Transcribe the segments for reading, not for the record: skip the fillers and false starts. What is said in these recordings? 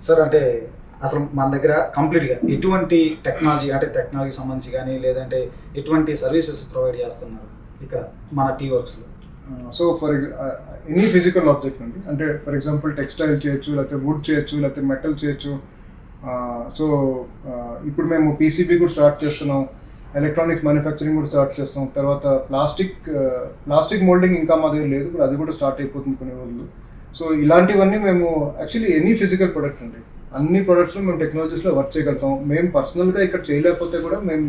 Sir అంటే అసలు మన దగ్గర కంప్లీట్గా ఎటువంటి టెక్నాలజీకి సంబంధించి కానీ లేదంటే ఎటువంటి సర్వీసెస్ ప్రొవైడ్ చేస్తున్నారు ఇక్కడ మన టీ వర్క్స్లో? So for any physical object అండి, అంటే ఫర్ ఎగ్జాంపుల్ టెక్స్టైల్ చేయొచ్చు, లేకపోతే వుడ్ చేయొచ్చు, లేకపోతే మెటల్ చేయొచ్చు. సో ఇప్పుడు మేము పీసీబీ కూడా స్టార్ట్ చేస్తున్నాం, ఎలక్ట్రానిక్స్ మ్యానుఫ్యాక్చరింగ్ కూడా స్టార్ట్ చేస్తున్నాం. తర్వాత ప్లాస్టిక్ మోల్డింగ్ ఇంకా మా దగ్గర లేదు, ఇప్పుడు అది కూడా స్టార్ట్ అయిపోతుంది కొన్ని రోజులు. సో ఇలాంటివన్నీ మేము యాక్చువల్లీ ఎనీ ఫిజికల్ ప్రొడక్ట్ అండి, అన్ని ప్రొడక్ట్స్లో మేము టెక్నాలజీస్లో వర్క్ చేయగలుగుతాం. మేము పర్సనల్గా ఇక్కడ చేయలేకపోతే కూడా మేము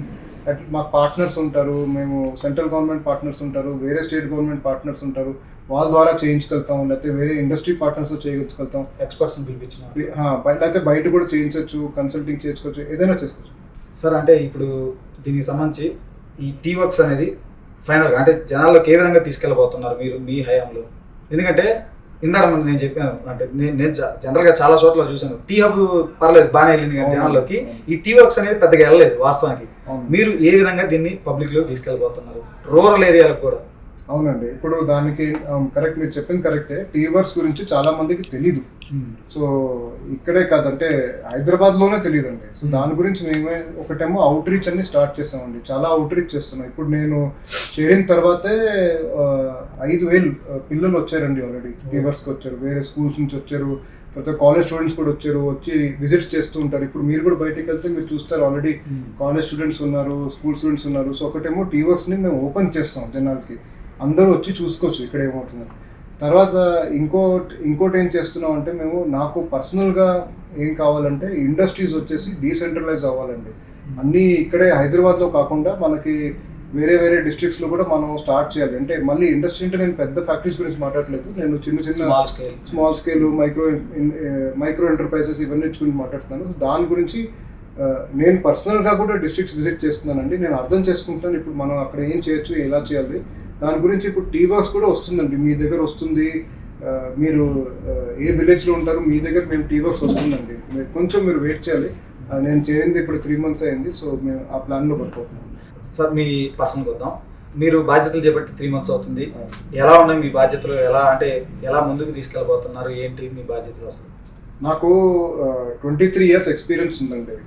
మాకు పార్ట్నర్స్ ఉంటారు, మేము సెంట్రల్ గవర్నమెంట్ పార్ట్నర్స్ ఉంటారు, వేరే స్టేట్ గవర్నమెంట్ పార్ట్నర్స్ ఉంటారు, వాళ్ళ ద్వారా చేయించగలుగుతాం, లేకపోతే వేరే ఇండస్ట్రీ పార్ట్నర్స్తో చేయగలుగుతాం. ఎక్స్పర్ట్స్ని పిలిపించిన లేకపోతే బయట కూడా చేయించవచ్చు, కన్సల్టింగ్ చేసుకోవచ్చు, ఏదైనా చేసుకోవచ్చు. సార్ అంటే ఇప్పుడు దీనికి సంబంధించి ఈ టీ వర్క్స్ అనేది ఫైనల్గా అంటే జనాల్లోకి ఏ విధంగా తీసుకెళ్ళబోతున్నారు మీరు మీ హయాంలో? ఎందుకంటే ఇందాక నేను చెప్పాను, అంటే నేను జనరల్గా చాలా చోట్ల చూసాను, టీ హబ్ పర్లేదు బాగానే వెళ్ళింది, కానీ జనాల్లోకి ఈ టీ వర్క్స్ అనేది పెద్దగా వెళ్ళలేదు వాస్తవానికి. మీరు ఏ విధంగా దీన్ని పబ్లిక్లో తీసుకెళ్ళబోతున్నారు, రూరల్ ఏరియాలకు కూడా? అవునండి, ఇప్పుడు దానికి కరెక్ట్, మీరు చెప్పింది కరెక్టే. టీ వర్క్స్ గురించి చాలా మందికి తెలీదు. సో ఇక్కడే కాదంటే హైదరాబాద్లోనే తెలియదండి. సో దాని గురించి మేమే ఒకటేమో అవుట్ రీచ్ అన్ని స్టార్ట్ చేసామండి, చాలా అవుట్ రీచ్ చేస్తున్నాం. ఇప్పుడు నేను చేరిన తర్వాతే 5,000 పిల్లలు వచ్చారండి ఆల్రెడీ, టీ వర్క్స్కి వచ్చారు, వేరే స్కూల్స్ నుంచి వచ్చారు, తర్వాత కాలేజ్ స్టూడెంట్స్ కూడా వచ్చారు, వచ్చి విజిట్స్ చేస్తూ ఉంటారు. ఇప్పుడు మీరు కూడా బయటకు వెళ్తే మీరు చూస్తారు, ఆల్రెడీ కాలేజ్ స్టూడెంట్స్ ఉన్నారు, స్కూల్ స్టూడెంట్స్ ఉన్నారు. సో ఒకటేమో టీ వర్క్స్ని మేము ఓపెన్ చేస్తాం జనాలకి, అందరూ వచ్చి చూసుకోవచ్చు ఇక్కడ ఏమవుతుంది. తర్వాత ఇంకోటి ఏం చేస్తున్నాం అంటే, మేము నాకు పర్సనల్గా ఏం కావాలంటే ఇండస్ట్రీస్ వచ్చేసి డీసెంట్రలైజ్ అవ్వాలండి. అన్నీ ఇక్కడే హైదరాబాద్లో కాకుండా మనకి వేరే వేరే డిస్ట్రిక్ట్స్లో కూడా మనం స్టార్ట్ చేయాలి. అంటే మళ్ళీ ఇండస్ట్రీ అంటే నేను పెద్ద ఫ్యాక్టరీస్ గురించి మాట్లాడలేదు, నేను చిన్న స్మాల్ స్కేల్ మైక్రో ఎంటర్ప్రైజెస్ ఇవన్నీ గురించి మాట్లాడుతున్నాను. దాని గురించి నేను పర్సనల్గా కూడా డిస్ట్రిక్ట్స్ విజిట్ చేస్తున్నానండి. నేను అర్థం చేసుకుంటాను ఇప్పుడు మనం అక్కడ ఏం చేయొచ్చు, ఎలా చేయాలి. దాని గురించి ఇప్పుడు టీ వర్క్స్ కూడా వస్తుందండి, మీ దగ్గర వస్తుంది. మీరు ఏ విలేజ్లో ఉంటారు, మీ దగ్గర మేము టీ వర్క్స్ వస్తుందండి. కొంచెం మీరు వెయిట్ చేయాలి. నేను చేరింది ఇప్పుడు 3 months అయింది. సో మేము ఆ ప్లాన్లో పడిపోతున్నాం. సార్ మీ పర్సనల్కి వద్దాం, మీరు బాధ్యతలు చేపట్టి 3 months అవుతుంది. ఎలా ఉన్నాయి మీ బాధ్యతలు? ఎలా ముందుకు తీసుకెళ్ళబోతున్నారు? ఏంటి మీ బాధ్యతలు అసలు? నాకు 23 years ఎక్స్పీరియన్స్ ఉందండి.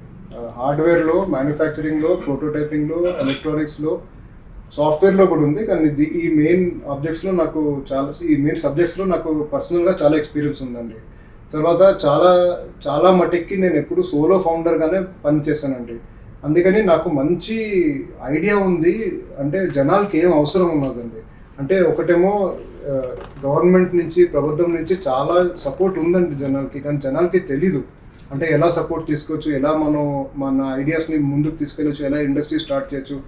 హార్డ్వేర్లో, మ్యానుఫ్యాక్చరింగ్లో, ప్రోటోటైపింగ్లో, ఎలక్ట్రానిక్స్లో, సాఫ్ట్వేర్లో కూడా ఉంది. కానీ ఈ మెయిన్ సబ్జెక్ట్స్లో నాకు పర్సనల్గా చాలా ఎక్స్పీరియన్స్ ఉందండి. తర్వాత చాలా మటుక్కి నేను ఎప్పుడు సోలో ఫౌండర్గానే పనిచేస్తానండి. అందుకని నాకు మంచి ఐడియా ఉంది, అంటే జనాలకి ఏం అవసరం ఉన్నదండి. అంటే ఒకటేమో గవర్నమెంట్ నుంచి, ప్రభుత్వం నుంచి చాలా సపోర్ట్ ఉందండి జనాలకి, కానీ జనాలకి తెలీదు అంటే ఎలా సపోర్ట్ తీసుకోవచ్చు, ఎలా మనం మన ఐడియాస్ని ముందుకు తీసుకెళ్ళచ్చు, ఎలా ఇండస్ట్రీ స్టార్ట్ చేయొచ్చు.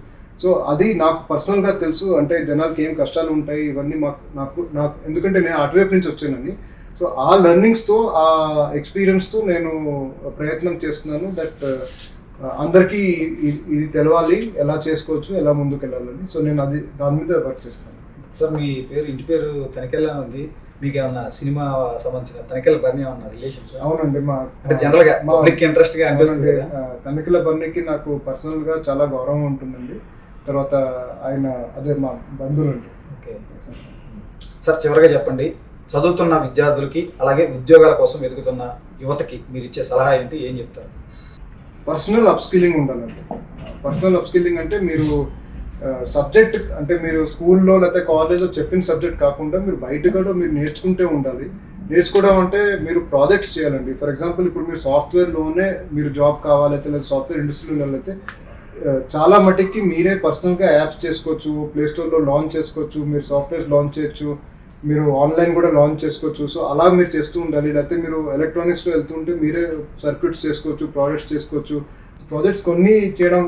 సో అది నాకు పర్సనల్గా తెలుసు, అంటే జనాలకి ఏం కష్టాలు ఉంటాయి ఇవన్నీ నాకు ఎందుకంటే నేను అటువైపు నుంచి వచ్చానండి. సో ఆ లెర్నింగ్స్తో, ఆ ఎక్స్పీరియన్స్తో నేను ప్రయత్నం చేస్తున్నాను దట్ అందరికీ ఇది తెలవాలి, ఎలా చేసుకోవచ్చు, ఎలా ముందుకు వెళ్ళాలని. సో నేను దాని మీద వర్క్ చేస్తున్నాను. సార్ మీ ఇంటి పేరు తనికెళ్ళ ఉంది, మీకు ఏమన్నా సినిమా సంబంధించిన తనికెళ్ళ బర్నీ ఏమన్నా రిలేషన్స్? అవునండి, అంటే జనరల్గా పబ్లిక్ ఇంట్రెస్ట్గా అనిపిస్తుంది. తనికెళ్ళ బర్నీకి నాకు పర్సనల్గా చాలా గౌరవం ఉంటుందండి. తర్వాత ఆయన మా బంధువులు అండి. ఓకే సార్, చివరిగా చెప్పండి, చదువుతున్న విద్యార్థులకి అలాగే ఉద్యోగాల కోసం వెతుకుతున్న యువతకి మీరు ఇచ్చే సలహా ఏంటి, ఏం చెప్తారు? పర్సనల్ అప్స్కిల్లింగ్ ఉండాలండి. పర్సనల్ అప్స్కిల్లింగ్ అంటే మీరు సబ్జెక్ట్, అంటే మీరు స్కూల్లో లేకపోతే కాలేజ్లో చెప్పిన సబ్జెక్ట్ కాకుండా మీరు బయట కూడా మీరు నేర్చుకుంటే ఉండాలి. నేర్చుకోవడం అంటే మీరు ప్రాజెక్ట్స్ చేయాలండి. ఫర్ ఎగ్జాంపుల్ ఇప్పుడు మీరు సాఫ్ట్వేర్లోనే మీరు జాబ్ కావాలైతే, లేదా సాఫ్ట్వేర్ ఇండస్ట్రీలో వెళ్ళైతే చాలా మటుక్కి మీరే పర్సనల్గా యాప్స్ చేసుకోవచ్చు, ప్లేస్టోర్లో లాంచ్ చేసుకోవచ్చు, మీరు సాఫ్ట్వేర్స్ లాంచ్ చేయొచ్చు, మీరు ఆన్లైన్ కూడా లాంచ్ చేసుకోవచ్చు. సో అలా మీరు చేస్తూ ఉండాలి. లేకపోతే మీరు ఎలక్ట్రానిక్స్లో వెళ్తుంటే మీరే సర్క్యూట్స్ చేసుకోవచ్చు, ప్రాజెక్ట్స్ చేసుకోవచ్చు. ప్రాజెక్ట్స్ కొన్ని చేయడం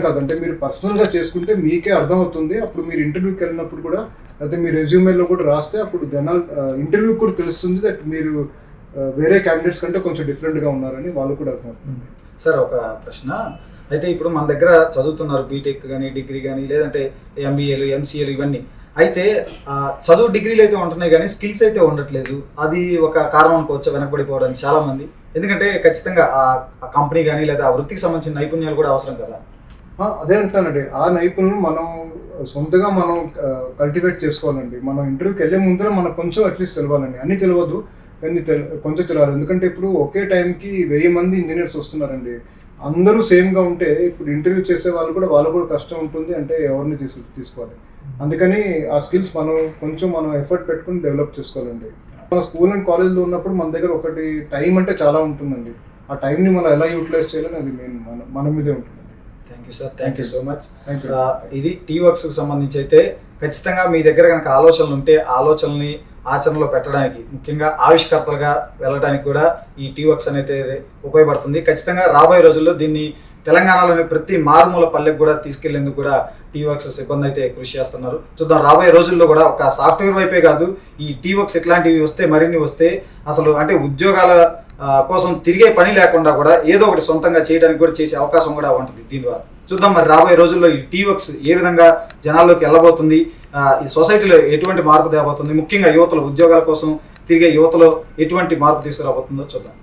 కాదు, అంటే మీరు పర్సనల్గా చేసుకుంటే మీకే అర్థమవుతుంది. అప్పుడు మీరు ఇంటర్వ్యూకి వెళ్ళినప్పుడు కూడా, లేకపోతే మీ రెజ్యూమేలో కూడా రాస్తే అప్పుడు జనాలు ఇంటర్వ్యూకి కూడా తెలుస్తుంది దట్ మీరు వేరే క్యాండిడేట్స్ కంటే కొంచెం డిఫరెంట్గా ఉన్నారని వాళ్ళు కూడా అర్థమవుతుంది. సార్ ఒక ప్రశ్న, అయితే ఇప్పుడు మన దగ్గర చదువుతున్నారు బీటెక్ కానీ, డిగ్రీ కానీ, లేదంటే ఎంబీఏలు, ఎంసీఏలు ఇవన్నీ. అయితే చదువు డిగ్రీలు అయితే ఉంటున్నాయి కానీ స్కిల్స్ అయితే ఉండట్లేదు. అది ఒక కారణం అనుకోవచ్చు వెనకబడిపోవడానికి చాలామంది. ఎందుకంటే ఖచ్చితంగా ఆ కంపెనీ కానీ లేదా ఆ వృత్తికి సంబంధించిన నైపుణ్యాలు కూడా అవసరం కదా. అదే అంటానండి, ఆ నైపుణ్యం మనం సొంతగా మనం కల్టివేట్ చేసుకోవాలండి. మనం ఇంటర్వ్యూకి వెళ్ళే ముందర మనకు కొంచెం అట్లీస్ట్ తెలియాలండి. అన్నీ తెలియదు, కానీ కొంచెం తెలియాలి. ఎందుకంటే ఇప్పుడు ఒకే టైంకి 1000 మంది ఇంజనీర్స్ వస్తున్నారండి. అందరూ సేమ్గా ఉంటే ఇప్పుడు ఇంటర్వ్యూ చేసే వాళ్ళు కూడా కష్టం ఉంటుంది, అంటే ఎవరిని తీసుకోవాలి. అందుకని ఆ స్కిల్స్ మనం ఎఫర్ట్ పెట్టుకుని డెవలప్ చేసుకోవాలండి. మన స్కూల్ అండ్ కాలేజ్లో ఉన్నప్పుడు మన దగ్గర ఒకటి టైం అంటే చాలా ఉంటుందండి. ఆ టైంని మనం ఎలా యూటిలైజ్ చేయాలని అది మెయిన్ మన మీదే ఉంటుందండి. Thank you sir, thank you so much. Thank you. ఇది టీవర్క్స్కి సంబంధించి అయితే ఖచ్చితంగా మీ దగ్గర కనుక ఆలోచనలు ఉంటే ఆలోచనల్ని ఆచరణలో పెట్టడానికి, ముఖ్యంగా ఆవిష్కర్తలుగా వెళ్ళడానికి కూడా ఈ టీవర్క్స్ అనేది ఉపయోగపడుతుంది. ఖచ్చితంగా రాబోయే రోజుల్లో దీన్ని తెలంగాణలోని ప్రతి మారుమూల పల్లెకు కూడా తీసుకెళ్లేందుకు కూడా టీవర్క్స్ సిబ్బంది అయితే కృషి చేస్తున్నారు. చూద్దాం రాబోయే రోజుల్లో కూడా ఒక సాఫ్ట్వేర్ వైపే కాదు, ఈ టీవర్క్స్ ఇట్లాంటివి వస్తే మరిన్ని వస్తే అసలు అంటే ఉద్యోగాల కోసం తిరిగే పని లేకుండా కూడా ఏదో ఒకటి సొంతంగా చేయడానికి కూడా చేసే అవకాశం కూడా ఉంటుంది దీని ద్వారా. చూద్దాం మరి రాబోయే రోజుల్లో ఈ టీవర్క్స్ ఏ విధంగా జనాల్లోకి వెళ్ళబోతుంది, ఈ సొసైటీలో ఎటువంటి మార్పు తేబోతుంది, ముఖ్యంగా యువతలో ఉద్యోగాల కోసం తిరిగే యువతలో ఎటువంటి మార్పు తీసుకురాబోతుందో చూద్దాం.